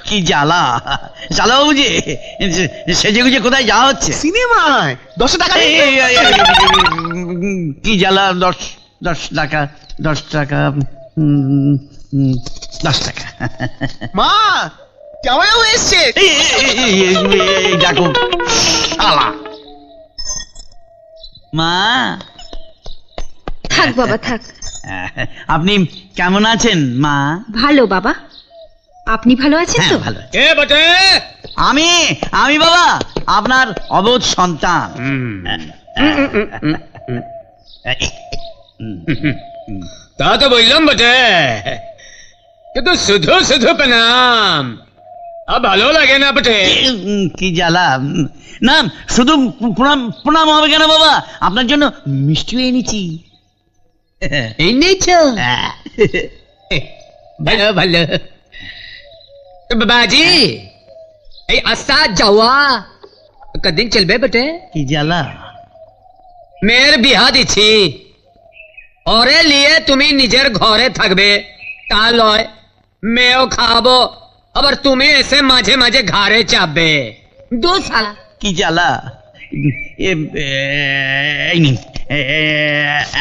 কি জ্বালা জ্বালা বাবু যে সেজে গুজে কোথায় যাওয়া হচ্ছে? সিনেমায় 10 টাকা। কি জ্বালা? 10 টাকা 10 টাকা 10 টাকা। মা জামাইবাবু এসছে। এই দেখো শালা। মা থাক বাবা থাক। আপনি কেমন আছেন মা? ভালো বাবা, আপনি ভালো আছেন তো? ভালো। আমি বাবা আপনার অবোধ সন্তান। তা তো বললাম বটে, কিন্তু শুধু শুধু প্রণাম ভালো লাগে না বটে। কি জ্বালা! না শুধু প্রণাম হবে কেন বাবা, আপনার জন্য মিষ্টি এনেছি। এনেছো? ভালো ভালো। বাবাজি এই আসা যাওয়া কদিন চলবে বটে? কি জ্বালা! মেয়ের বিহা দিচ্ছি, ওরে নিয়ে তুমি নিজের ঘরে থাকবে তা লয়, মেয়েও খাওয়াবো, আবার তুমি এসে মাঝে মাঝে ঘরে চাপবে। দু সালা। কি জ্বালা! এই নিন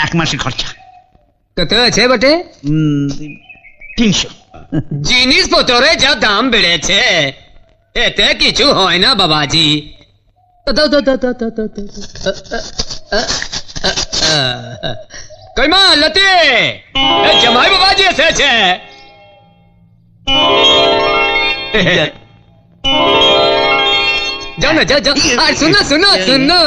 1 মাসের খরচা। কত আছে বটে? 300। জিনিসপত্রের যা দাম বেড়েছে এতে কিছু হয় না বাবাজি। কই মা লতি, জামাই বাবাজি এসেছে। যাও না যাও যাও। আর শুনো শুনো শুনো,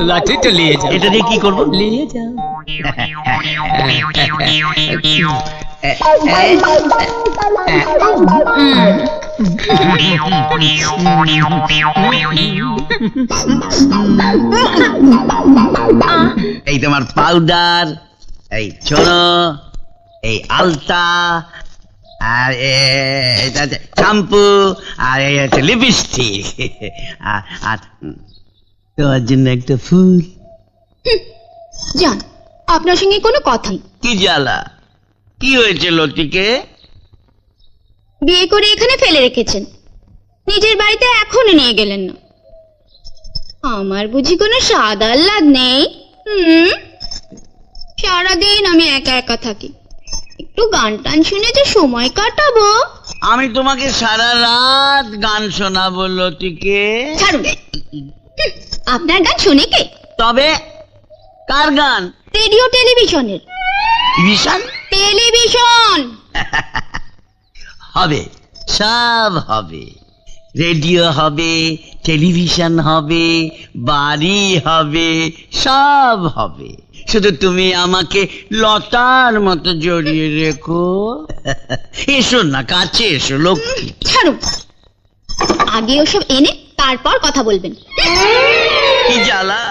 লাঠি তো নিয়ে যাও। এটা দিয়ে কি করবো? নিয়ে যাও। এই তোমার পাউডার, এই ছোনো, এই আলতা, আর শ্যাম্পু, আর এই হচ্ছে লিপস্টিক, আর তোমার জন্য একটা ফুল। যান, আপনার সঙ্গে কোনো কথা নেই। কি জ্বালা! কি হয়েছে লতিকে? বিয়ে করে এখানে ফেলে রেখেছেন, নিজের বাড়িতে এখনো নিয়ে গেলেন না। আমার বুঝি কোনো স্বাদ আহ্লাদ নেই? সারাদিন আমি একা একা থাকি, একটু গান টান শুনে যে সময় কাটাবো। আমি তোমাকে সারা রাত গান শোনাবো লতিকে। ছাড়ুন, আপনার গান শুনে কে? তবে কার গান? রেডিও টেলিভিশনের। টেলিভিশন হবে, সব হবে। রেডিও হবে, টেলিভিশন হবে, বাড়ি হবে, সব হবে। শুধু তুমি আমাকে লতার মতো জড়িয়ে রেখো। এসো না কাছে, এসো লক্ষ্মী। ছাড়ুন, আগে ওসব এনে তারপর কথা বলবেন। কি জ্বালা!